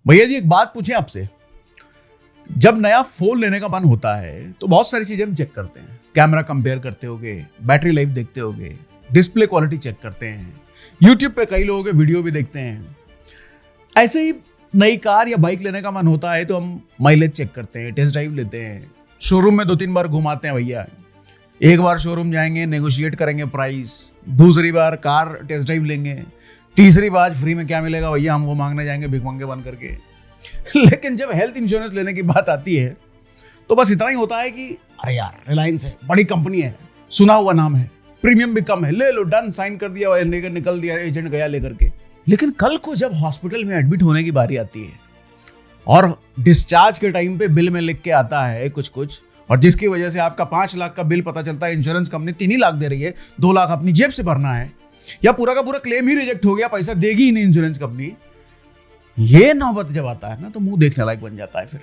भैया जी एक बात पूछें आपसे, जब नया फोन लेने का मन होता है तो बहुत सारी चीजें हम चेक करते हैं। कैमरा कंपेयर करते होगे, बैटरी लाइफ देखते होगे, डिस्प्ले क्वालिटी चेक करते हैं, यूट्यूब पे कई लोगों के वीडियो भी देखते हैं। ऐसे ही नई कार या बाइक लेने का मन होता है तो हम माइलेज चेक करते हैं, टेस्ट ड्राइव लेते हैं, शोरूम में 2-3 बार घुमाते हैं भैया। एक बार शोरूम जाएंगे, नेगोशिएट करेंगे प्राइस, दूसरी बार कार टेस्ट ड्राइव लेंगे, तीसरी बार फ्री में क्या मिलेगा भैया हम वो मांगने जाएंगे भिखमंगे बन करके। लेकिन जब हेल्थ इंश्योरेंस लेने की बात आती है तो बस इतना ही होता है कि अरे यार रिलायंस है, बड़ी कंपनी है, सुना हुआ नाम है, प्रीमियम भी कम है, ले लो, डन, साइन कर दिया, निकल दिया, एजेंट गया लेकर के। लेकिन कल को जब हॉस्पिटल में एडमिट होने की बारी आती है और डिस्चार्ज के टाइम पे बिल में लिख के आता है कुछ कुछ, और जिसकी वजह से आपका 5 लाख का बिल पता चलता है इंश्योरेंस कंपनी 3 ही लाख दे रही है, 2 लाख अपनी जेब से भरना है, या पूरा का पूरा क्लेम ही रिजेक्ट हो गया, पैसा देगी ही नहीं इंश्योरेंस कंपनी, ये नौबत जब आता है ना तो मुंह देखने लायक बन जाता है फिर।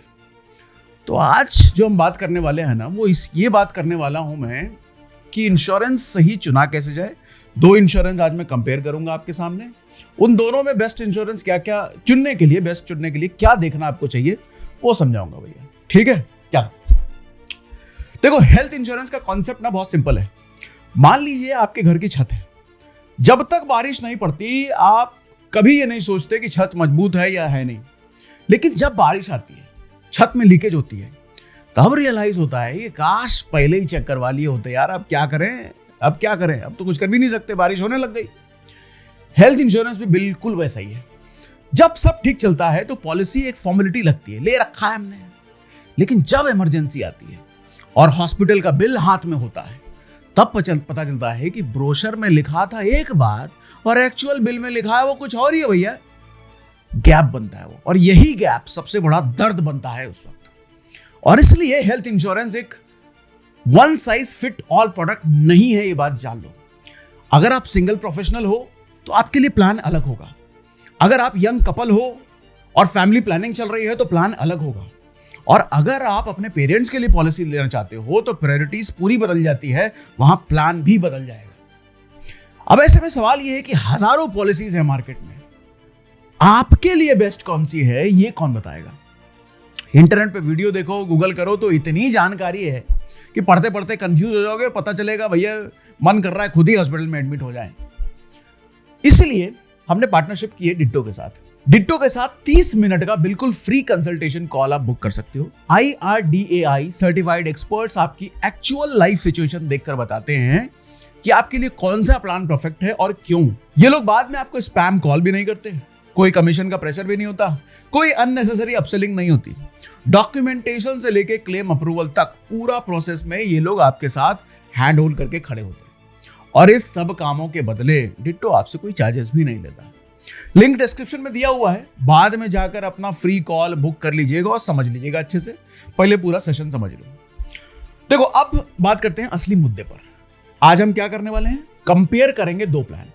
तो आज जो हम बात करने वाले हैं ना वो ये बात करने वाला हूं मैं कि इंश्योरेंस सही चुना कैसे जाए। 2 इंश्योरेंस आज मैं कंपेयर करूंगा आपके सामने, उन दोनों में बेस्ट इंश्योरेंस क्या क्या चुनने के लिए, बेस्ट चुनने के लिए क्या देखना आपको चाहिए वो समझाऊंगा भैया, ठीक है। चलो देखो, हेल्थ इंश्योरेंस का कॉन्सेप्ट ना बहुत सिंपल है। मान लीजिए आपके घर की छत है, जब तक बारिश नहीं पड़ती आप कभी ये नहीं सोचते कि छत मजबूत है या है नहीं, लेकिन जब बारिश आती है, छत में लीकेज होती है, तब रियलाइज होता है ये काश पहले ही चेक करवा लिए होते यार, अब क्या करें, अब क्या करें, अब तो कुछ कर भी नहीं सकते, बारिश होने लग गई। हेल्थ इंश्योरेंस भी बिल्कुल वैसा ही है। जब सब ठीक चलता है तो पॉलिसी एक फॉर्मेलिटी लगती है, ले रखा है हमने, लेकिन जब इमरजेंसी आती है और हॉस्पिटल का बिल हाथ में होता है तब पता चलता है कि ब्रोशर में लिखा था एक बात और एक्चुअल बिल में लिखा है वो कुछ और ही है भैया। गैप बनता है वो, और यही गैप सबसे बड़ा दर्द बनता है उस वक्त। और इसलिए हेल्थ इंश्योरेंस एक one size fit all product नहीं है, ये बात जान लो। अगर आप सिंगल प्रोफेशनल हो तो आपके लिए प्लान अलग होगा, अगर आप यंग कपल हो और फैमिली प्लानिंग चल रही है तो प्लान अलग होगा, और अगर आप अपने पेरेंट्स के लिए पॉलिसी लेना चाहते हो तो प्रायोरिटीज पूरी बदल जाती है, वहां प्लान भी बदल जाएगा। अब ऐसे में सवाल यह है कि हजारों पॉलिसीज है मार्केट में, आपके लिए बेस्ट कौन सी है ये कौन बताएगा। इंटरनेट पे वीडियो देखो, गूगल करो तो इतनी जानकारी है कि पढ़ते पढ़ते कंफ्यूज हो जाओगे और पता चलेगा भैया मन कर रहा है खुद ही हॉस्पिटल में एडमिट हो जाए। इसलिए हमने पार्टनरशिप की है डिट्टो के साथ। डिट्टो के साथ 30 मिनट का बिल्कुल फ्री कंसल्टेशन कॉल आप बुक कर सकते हो। IRDAI सर्टिफाइड एक्सपर्ट्स आपकी एक्चुअल लाइफ सिचुएशन देखकर बताते हैं कि आपके लिए कौन सा प्लान परफेक्ट है और क्यों। ये लोग बाद में आपको स्पैम कॉल भी नहीं करते, कोई कमीशन का प्रेशर भी नहीं होता, कोई अननेसेसरी अपसेलिंग नहीं होती। डॉक्यूमेंटेशन से लेके क्लेम अप्रूवल तक पूरा प्रोसेस में ये लोग आपके साथ हैंड होल्ड करके खड़े होते हैं, और इस सब कामों के बदले डिट्टो आपसे कोई चार्जेस भी नहीं लेता। लिंक डिस्क्रिप्शन में दिया हुआ है, बाद में जाकर अपना फ्री कॉल बुक कर लीजिएगा और समझ लीजिएगा अच्छे से, पहले पूरा सेशन समझ लो। देखो अब बात करते हैं असली मुद्दे पर। आज हम क्या करने वाले हैं, कंपेयर करेंगे 2 प्लान,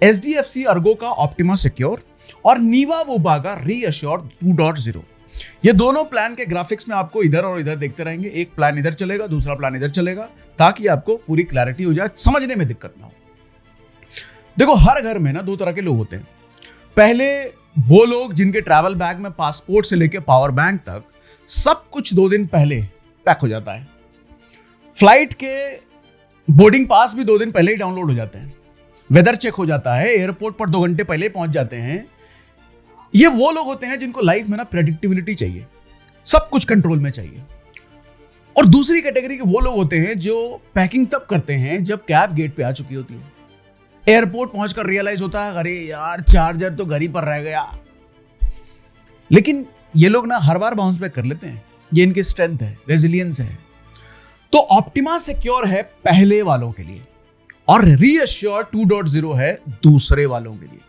HDFC अर्गो का ऑप्टिमा सिक्योर और नीवा वूबा का रीअश्योर 2.0। ये दोनों प्लान के ग्राफिक्स में आपको इधर और इधर देखते रहेंगे, एक प्लान इधर चलेगा, दूसरा प्लान इधर चलेगा, ताकि आपको पूरी क्लैरिटी हो जाए, समझने में दिक्कत ना हो। देखो हर घर में ना 2 तरह के लोग होते हैं। पहले वो लोग जिनके ट्रैवल बैग में पासपोर्ट से लेके पावर बैंक तक सब कुछ 2 दिन पहले पैक हो जाता है, फ्लाइट के बोर्डिंग पास भी 2 दिन पहले ही डाउनलोड हो जाते हैं, वेदर चेक हो जाता है, एयरपोर्ट पर 2 घंटे पहले पहुंच जाते हैं। ये वो लोग होते हैं जिनको लाइफ में ना प्रेडिक्टिबिलिटी चाहिए, सब कुछ कंट्रोल में चाहिए। और दूसरी कैटेगरी के वो लोग होते हैं जो पैकिंग तब करते हैं जब कैब गेट पे आ चुकी होती है, एयरपोर्ट पहुंचकर रियलाइज होता है अरे यार चार्जर तो घर ही पर रह गया। लेकिन ये लोग ना हर बार बाउंस बैक कर लेते हैं, ये इनकी स्ट्रेंथ है, रेजिलियंस है। तो ऑप्टिमा सिक्योर है पहले वालों के लिए और रीअश्योर 2.0 है दूसरे वालों के लिए।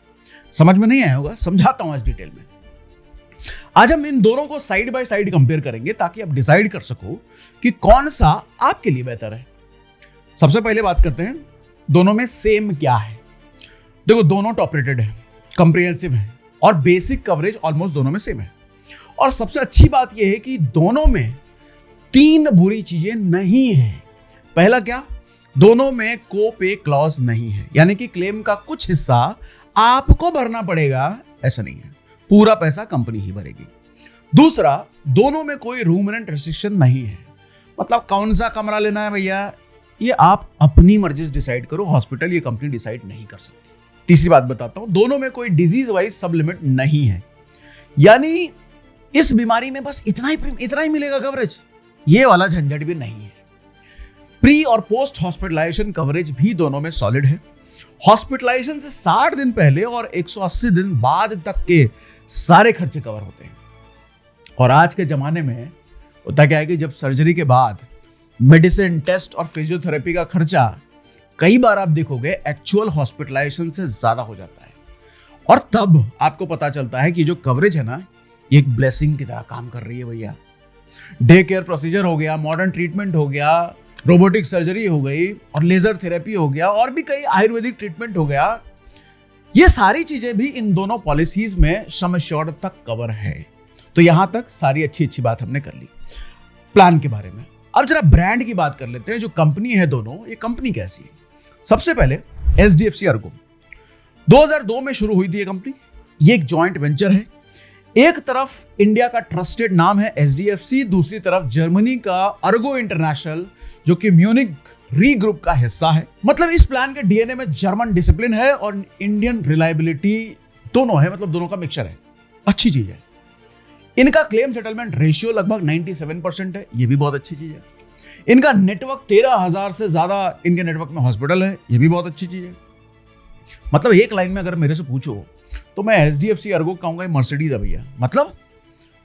समझ में नहीं आया होगा, समझाता हूं आज डिटेल में। आज हम इन दोनों को साइड बाय साइड कंपेयर करेंगे ताकि आप डिसाइड कर सको कि कौन सा आपके लिए बेहतर है। सबसे पहले बात करते हैं दोनों में सेम क्या है। देखो दोनों टॉप रेटेड है, कंप्रिहेंसिव है और बेसिक कवरेज ऑलमोस्ट दोनों में सेम है। और सबसे अच्छी बात यह है कि दोनों में 3 बुरी चीजें नहीं है। पहला क्या, दोनों में को पे क्लॉज नहीं है, यानी कि क्लेम का कुछ हिस्सा आपको भरना पड़ेगा ऐसा नहीं है। पूरा पैसा कंपनी ही भरेगी। दूसरा, दोनों में कोई रूम रेंट रेस्ट्रिक्शन नहीं है, मतलब कौन सा कमरा लेना है भैया, ये आप अपनी मर्जी से डिसाइड करो, हॉस्पिटल ये कंपनी डिसाइड नहीं कर सकती। तीसरी बात बताता हूं, दोनों में कोई डिजीज वाइज सब लिमिट नहीं है, यानी इस बीमारी में बस इतना ही मिलेगा कवरेज, ये वाला झंझट भी नहीं है। प्री और पोस्ट हॉस्पिटलाइजेशन कवरेज भी दोनों में सॉलिड है। हॉस्पिटलाइजेशन से 60 दिन पहले और 180 दिन बाद तक के सारे खर्चे कवर होते हैं। और आज के जमाने में होता क्या है कि जब सर्जरी के बाद मेडिसिन, टेस्ट और फिजियोथेरेपी का खर्चा कई बार आप देखोगे एक्चुअल हॉस्पिटलाइजेशन से ज्यादा हो जाता है, और तब आपको पता चलता है कि जो कवरेज है ना, ये एक ब्लेसिंग की तरह काम कर रही है भैया। डे केयर प्रोसीजर हो गया, मॉडर्न ट्रीटमेंट हो गया, रोबोटिक सर्जरी हो गई और लेजर थेरेपी हो गया, और भी कई आयुर्वेदिक ट्रीटमेंट हो गया, ये सारी चीजें भी इन दोनों पॉलिसीज में सम एश्योर्ड तक कवर है। तो यहां तक सारी अच्छी बात हमने कर ली प्लान के बारे में। अब जरा ब्रांड की बात कर लेते हैं। जो कंपनी है दोनों, ये कंपनी कैसी है? सबसे पहले HDFC अर्गो 2002 में शुरू हुई थी ये कंपनी। ये एक जॉइंट वेंचर है। एक तरफ इंडिया का ट्रस्टेड नाम है HDFC, दूसरी तरफ जर्मनी का अर्गो इंटरनेशनल, जो कि म्यूनिक री ग्रुप का हिस्सा है। मतलब इस प्लान के डीएनए में जर्मन डिसिप्लिन है और इंडियन रिलायबिलिटी दोनों है, मतलब दोनों का मिक्सचर है। अच्छी चीज है। इनका क्लेम सेटलमेंट रेशियो लगभग 97% है, ये भी बहुत अच्छी चीज है। इनका नेटवर्क 13,000 से ज्यादा इनके नेटवर्क में हॉस्पिटल है, ये भी बहुत अच्छी चीज है। मतलब एक लाइन में अगर मेरे से पूछो तो मैं HDFC अर्गो कहूंगा मर्सिडीज है भैया। मतलब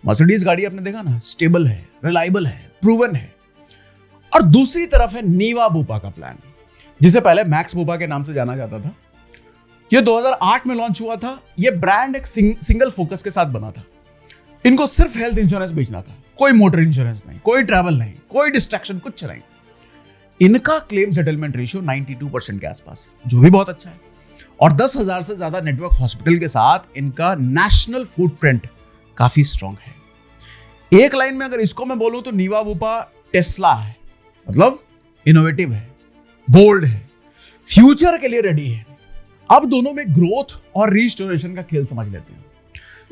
मर्सिडीज गाड़ी आपने देखा ना, स्टेबल है, रिलायबल है, प्रूवन है। और दूसरी तरफ है नीवा बुपा का प्लान, जिसे पहले मैक्स बुपा के नाम से जाना जाता था। यह 2008 में लॉन्च हुआ था। यह ब्रांड एक सिंगल फोकस के साथ बना था। इनको सिर्फ हेल्थ इंश्योरेंस बेचना था, कोई मोटर इंश्योरेंस नहीं, कोई ट्रैवल नहीं, कोई डिस्ट्रैक्शन, कुछ नहीं। इनका क्लेम सेटलमेंट रेशियो 92% के आसपास है, जो भी बहुत अच्छा है। और 10,000 से ज्यादा नेटवर्क हॉस्पिटल के साथ इनका नेशनल फुटप्रिंट काफी स्ट्रांग है। एक लाइन में अगर इसको मैं बोलूं तो नीवा बुपा टेस्ला है, मतलब इनोवेटिव है, बोल्ड है, फ्यूचर के लिए रेडी है। अब दोनों में ग्रोथ और रिस्टोरेशन का खेल समझ लेते हैं।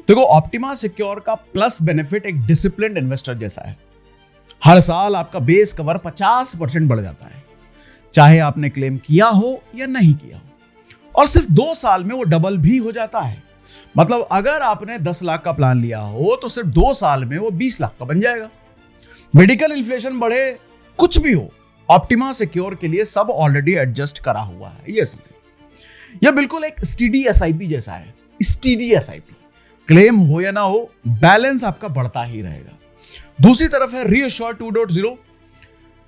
देखो, ऑप्टिमा सिक्योर का प्लस बेनिफिट एक डिसिप्लिन्ड इन्वेस्टर जैसा है। हर साल आपका बेस कवर 50% बढ़ जाता है, चाहे आपने क्लेम किया हो या नहीं किया हो। और सिर्फ 2 साल में वो डबल भी हो जाता है। मतलब अगर आपने 10 लाख का प्लान लिया हो तो सिर्फ 2 साल में वो 20 लाख का बन जाएगा। मेडिकल इन्फ्लेशन बढ़े, कुछ भी हो, ऑप्टिमा सिक्योर के लिए सब ऑलरेडी एडजस्ट करा हुआ है। ये समझिए, यह बिल्कुल एक स्टीडी SIP जैसा है। स्टीडी SIP, क्लेम हो या ना हो, बैलेंस आपका बढ़ता ही रहेगा। दूसरी तरफ है रीअश्योर 2.0।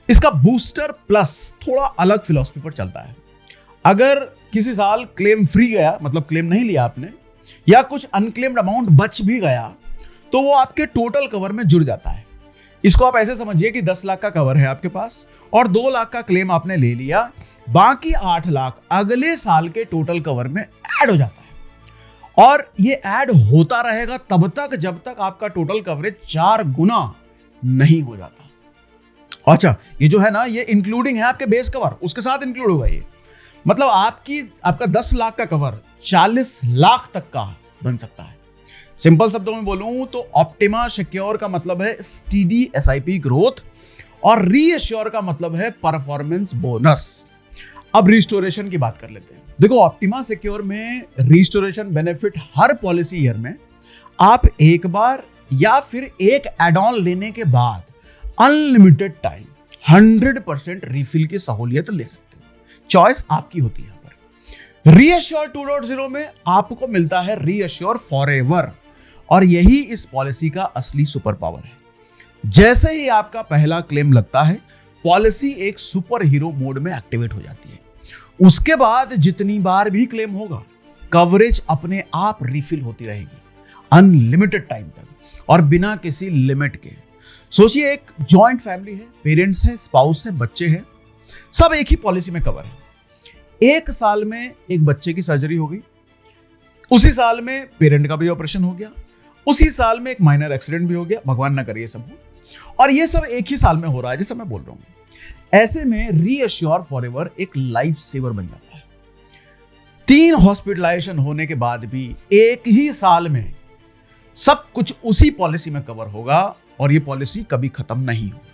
इसका बूस्टर प्लस थोड़ा अलग फिलॉसफी पर चलता है। अगर किसी साल क्लेम फ्री गया, मतलब क्लेम नहीं लिया आपने, या कुछ अनक्लेम्ड अमाउंट बच भी गया, तो वो आपके टोटल कवर में जुड़ जाता है। इसको आप ऐसे समझिए कि 10 लाख का कवर है आपके पास और 2 लाख का क्लेम आपने ले लिया, बाकी 8 लाख अगले साल के टोटल कवर में ऐड हो जाता है। और ये ऐड होता रहेगा तब तक जब तक आपका टोटल कवरेज 4 गुना नहीं हो जाता। अच्छा, ये जो है ना, ये इंक्लूडिंग है आपके बेस कवर, उसके साथ इंक्लूड होगा ये। मतलब आपका 10 लाख का कवर 40 लाख तक का बन सकता है। सिंपल शब्दों में बोलूं तो ऑप्टिमा सिक्योर का मतलब है स्टीडी SIP ग्रोथ और रीअश्योर का मतलब है परफॉर्मेंस बोनस। अब रिस्टोरेशन की बात कर लेते हैं। देखो, ऑप्टिमा सिक्योर में रिस्टोरेशन बेनिफिट हर पॉलिसी ईयर में आप एक बार या फिर एक एड ऑन लेने के बाद अनलिमिटेड टाइम 100% रिफिल की सहूलियत ले सकते हो। चॉइस आपकी होती है। यहाँ पर रीअश्योर 2.0 में आपको मिलता है रीअश्योर फॉरएवर, और यही इस पॉलिसी का असली सुपर पावर है। जैसे ही आपका पहला क्लेम लगता है, पॉलिसी एक सुपर हीरो मोड में एक्टिवेट हो जाती है। उसके बाद जितनी बार भी क्लेम होगा, कवरेज अपने आप रिफिल होती रहेगी अनलिमिटेड टाइम तक और बिना किसी लिमिट के। सोचिए, एक जॉइंट फैमिली है, पेरेंट्स है, स्पाउस है, बच्चे हैं, सब एक ही पॉलिसी में कवर है। 1 साल में एक बच्चे की सर्जरी हो गई, उसी साल में पेरेंट का भी ऑपरेशन हो गया, उसी साल में एक माइनर एक्सीडेंट भी हो गया, भगवान ना करे ये सब हो, और ये सब एक ही साल में हो रहा है, जैसा मैं बोल रहा हूं। ऐसे में रीअश्योर फॉरएवर एक लाइफ सेवर बन जाता है। 3 हॉस्पिटलाइजेशन होने के बाद भी एक ही साल में सब कुछ उसी पॉलिसी में कवर होगा और ये पॉलिसी कभी खत्म नहीं होगी।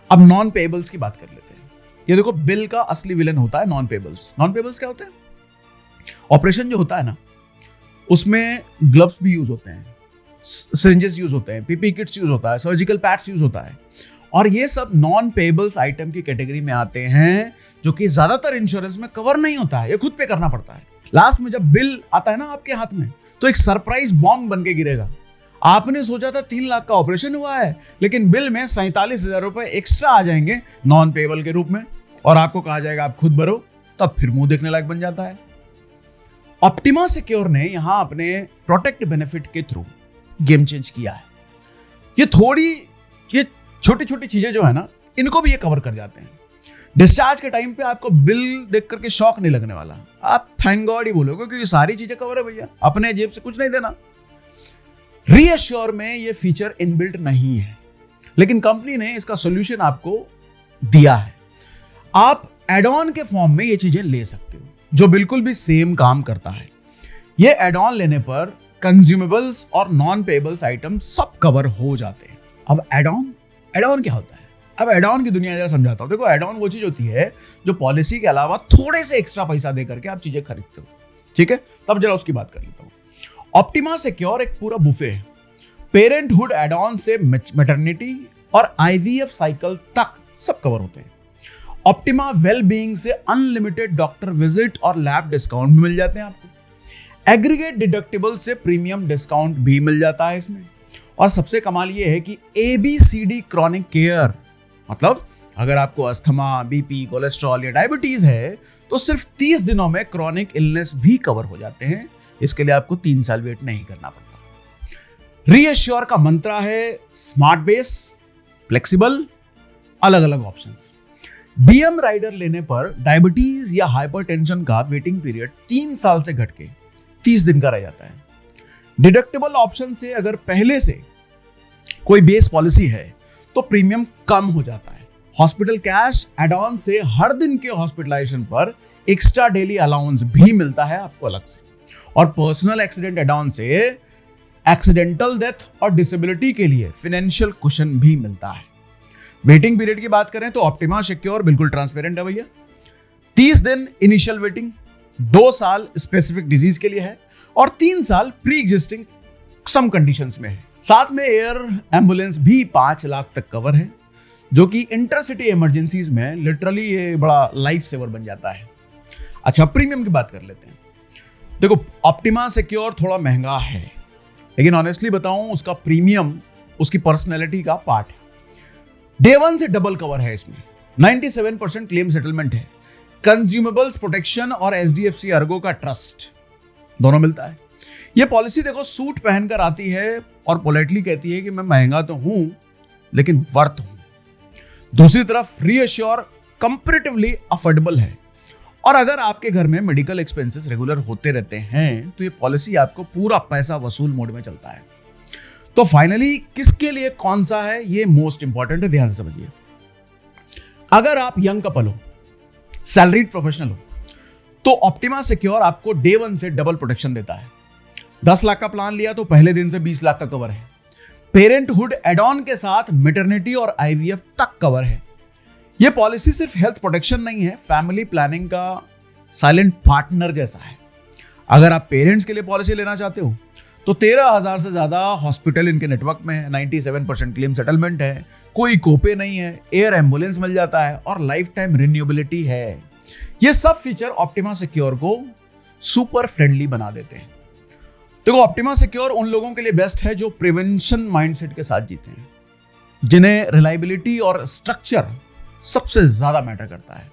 अब नॉन पेएबल्स की बात कर लेते हैं। ये देखो, बिल का असली विलन होता है नॉन पेएबल्स। नॉन पेएबल्स क्या होते हैं? ऑपरेशन जो होता है ना, उसमें ग्लव्स भी यूज होते हैं, सिरिंजेस यूज होते हैं, पीपी किट्स यूज होता है, सर्जिकल पैड्स यूज होता है, और ये सब नॉन पेएबल्स आइटम की कैटेगरी में आते हैं, जो कि ज्यादातर इंश्योरेंस में कवर नहीं होता है, ये खुद पे करना पड़ता है। लास्ट में जब बिल आता है ना आपके हाथ में, तो एक सरप्राइज बॉम्ब बन के गिरेगा। आपने सोचा था 3 लाख का ऑपरेशन हुआ है, लेकिन बिल में 47,000 रुपए एक्स्ट्रा आ जाएंगे नॉन पेएबल के रूप में, और आपको कहा जाएगा आप खुद भरो, तब फिर मुंह देखने लायक बन जाता है। ऑप्टिमा सिक्योर ने यहां अपने प्रोटेक्ट बेनिफिट के थ्रू गेम चेंज किया है। ये छोटी छोटी चीजें जो है ना, इनको भी ये कवर कर जाते हैं। डिस्चार्ज के टाइम पे आपको बिल देख करके शॉक नहीं लगने वाला, आप थैंक गॉड ही बोलोगे, क्योंकि सारी चीजें कवर है भैया, अपने जेब से कुछ नहीं देना। रीअश्योर में ये फीचर इनबिल्ट नहीं है, लेकिन कंपनी ने इसका सॉल्यूशन आपको दिया है। आप एड ऑन के फॉर्म में ये चीजें ले सकते हो, जो बिल्कुल भी सेम काम करता है। ये एड ऑन लेने पर कंज्यूमेबल्स और नॉन पेएबल्स आइटम सब कवर हो जाते हैं। अब एड ऑन क्या होता है? अब एड ऑन की दुनिया जरा समझाता हूं। देखो, एड ऑन वो चीज होती है जो पॉलिसी के अलावा थोड़े से एक्स्ट्रा पैसा दे करके आप चीजें खरीदते हो, ठीक है? तब जरा उसकी बात कर लेता हूं। ऑप्टिमा सिक्योर एक पूरा बुफे है। पेरेंटहुड एड ऑन से मैटरनिटी और आईवीएफ साइकिल तक सब कवर होते हैं। ऑप्टिमा वेल बीइंग से अनलिमिटेड डॉक्टर विजिट और लैब डिस्काउंट भी मिल जाते हैं आपको। एग्रीगेट डिडक्टिबल से प्रीमियम डिस्काउंट भी मिल जाता है इसमें। और सबसे कमाल ये है कि ABCD क्रॉनिक केयर, मतलब अगर आपको अस्थमा, बीपी, कोलेस्ट्रॉल या डायबिटीज है, तो सिर्फ 30 दिनों में क्रॉनिक इलनेस भी कवर हो जाते हैं। इसके लिए आपको 3 साल वेट नहीं करना पड़ता। रीअश्योर का मंत्र है स्मार्ट बेस, फ्लेक्सिबल, अलग अलग ऑप्शंस। BM राइडर लेने पर डायबिटीज या हाइपरटेंशन का वेटिंग पीरियड 3 साल से घट के 30 दिन का रह जाता है। डिडक्टिबल ऑप्शन से अगर पहले से कोई बेस पॉलिसी है तो प्रीमियम कम हो जाता है। हॉस्पिटल कैश एड ऑन से हर दिन के हॉस्पिटलाइजेशन पर एक्स्ट्रा डेली अलाउंस भी मिलता है आपको अलग से। और पर्सनल एक्सीडेंट एड ऑन से एक्सीडेंटल डेथ और डिसेबिलिटी के लिए फाइनेंशियल कुशन भी मिलता है। वेटिंग पीरियड की बात करें तो ऑप्टिमा सिक्योर बिल्कुल ट्रांसपेरेंट है भैया। 30 दिन इनिशियल वेटिंग, 2 साल स्पेसिफिक डिजीज के लिए है और 3 साल प्री एग्जिस्टिंग सम कंडीशंस में है। साथ में एयर एम्बुलेंस भी 5 लाख तक कवर है, जो कि इंटरसिटी इमरजेंसीज में लिटरली ये बड़ा लाइफ सेवर बन जाता है। अच्छा, प्रीमियम की बात कर लेते हैं। देखो, ऑप्टिमा सिक्योर थोड़ा महंगा है, लेकिन ऑनेस्टली बताऊं, उसका प्रीमियम उसकी पर्सनैलिटी का पार्ट है। डे 1 से डबल कवर है इसमें, 97% क्लेम सेटलमेंट है, कंज्यूमेबल्स प्रोटेक्शन और HDFC अर्गो का ट्रस्ट दोनों मिलता है। ये पॉलिसी देखो सूट पहनकर आती है और पोलाइटली कहती है कि मैं महंगा तो हूं लेकिन वर्थ हूं। दूसरी तरफ रीअश्योर कंपैरेटिवली अफोर्डेबल है, और अगर आपके घर में मेडिकल एक्सपेंसेस रेगुलर होते रहते हैं तो ये पॉलिसी आपको पूरा पैसा वसूल मोड में चलता है। तो फाइनली किसके लिए कौन सा है, ये मोस्ट इंपॉर्टेंट है, ध्यान से समझिए। अगर आप यंग कपल हो, सैलरीड प्रोफेशनल हो, तो ऑप्टिमा सिक्योर आपको डे 1 से डबल प्रोटेक्शन देता है। 10 लाख का प्लान लिया तो पहले दिन से 20 लाख का कवर है। पेरेंटहुड एड ऑन के साथ मैटरनिटी और IVF तक कवर है। यह पॉलिसी सिर्फ हेल्थ प्रोटेक्शन नहीं है, फैमिली प्लानिंग का साइलेंट पार्टनर जैसा है। अगर आप पेरेंट्स के लिए पॉलिसी लेना चाहते हो तो 13,000 से ज्यादा हॉस्पिटल इनके नेटवर्क में है, 97% क्लेम सेटलमेंट है, कोई कोपे नहीं है, एयर एम्बुलेंस मिल जाता है और लाइफ टाइम रिन्यूएबिलिटी है। ये सब फीचर ऑप्टिमा सिक्योर को सुपर फ्रेंडली बना देते हैं। देखो, ऑप्टिमा सिक्योर उन लोगों के लिए बेस्ट है जो प्रिवेंशन माइंडसेट के साथ जीते हैं, जिन्हें रिलायबिलिटी और स्ट्रक्चर सबसे ज्यादा मैटर करता है।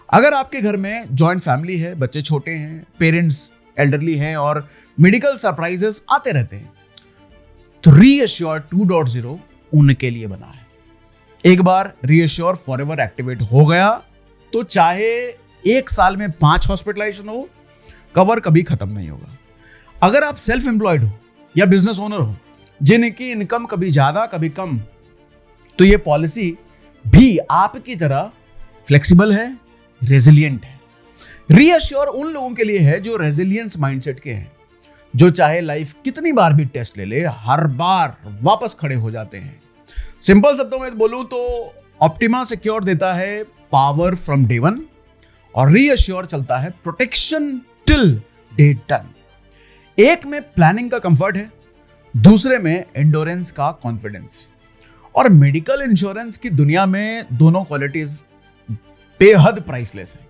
अगर आपके घर में जॉइंट फैमिली है, बच्चे छोटे हैं, पेरेंट्स एल्डरली हैं और मेडिकल सरप्राइजेस आते रहते हैं, तो रीअश्योर 2.0 उनके लिए बना है। एक बार रीअश्योर फॉरएवर एक्टिवेट हो गया तो चाहे 1 साल में 5 हॉस्पिटलाइजेशन हो, कवर कभी खत्म नहीं होगा। अगर आप सेल्फ एम्प्लॉयड हो या बिजनेस ओनर हो, जिनकी इनकम कभी ज्यादा कभी कम, तो ये पॉलिसी भी आपकी तरह फ्लेक्सिबल है, रेजिलिएंट है। रीअश्योर उन लोगों के लिए है जो रेजिलियंस माइंडसेट के हैं, जो चाहे लाइफ कितनी बार भी टेस्ट ले ले, हर बार वापस खड़े हो जाते हैं। सिंपल शब्दों में बोलूं तो ऑप्टिमा सिक्योर देता है पावर फ्रॉम डे वन और रीअश्योर चलता है प्रोटेक्शन टिल डे डन। एक में प्लानिंग का कंफर्ट है, दूसरे में एंडोरेंस का कॉन्फिडेंस है। और मेडिकल इंश्योरेंस की दुनिया में दोनों क्वालिटीज बेहद प्राइसलेस है।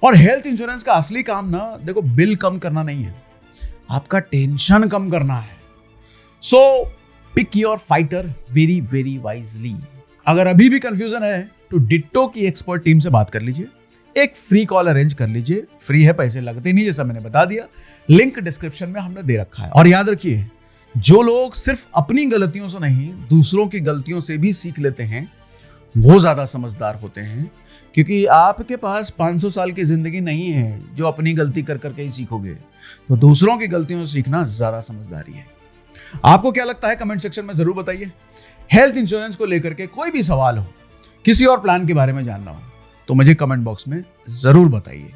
और हेल्थ इंश्योरेंस का असली काम ना देखो बिल कम करना नहीं है, आपका टेंशन कम करना है। So pick your fighter very very wisely. अगर अभी भी कंफ्यूजन है तो डिट्टो की एक्सपर्ट टीम से बात कर लीजिए, एक फ्री कॉल अरेंज कर लीजिए, फ्री है, पैसे लगते नहीं, जैसा मैंने बता दिया, लिंक डिस्क्रिप्शन में हमने दे रखा है। और याद रखिए, जो लोग सिर्फ अपनी गलतियों से नहीं दूसरों की गलतियों से भी सीख लेते हैं वो ज्यादा समझदार होते हैं, क्योंकि आपके पास 500 साल की जिंदगी नहीं है जो अपनी गलती कर करके ही सीखोगे। तो दूसरों की गलतियों से सीखना ज्यादा समझदारी है। आपको क्या लगता है कमेंट सेक्शन में जरूर बताइए। हेल्थ इंश्योरेंस को लेकर के कोई भी सवाल हो, किसी और प्लान के बारे में जानना हो तो मुझे कमेंट बॉक्स में जरूर बताइए।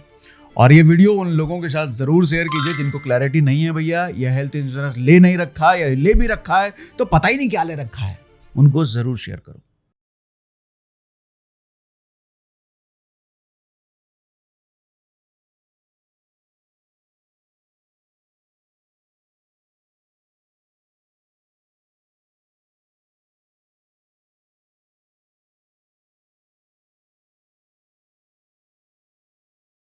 और ये वीडियो उन लोगों के साथ जरूर शेयर कीजिए जिनको क्लैरिटी नहीं है भैया, यह हेल्थ इंश्योरेंस ले नहीं रखा या ले भी रखा है तो पता ही नहीं क्या ले रखा है, उनको जरूर शेयर करो।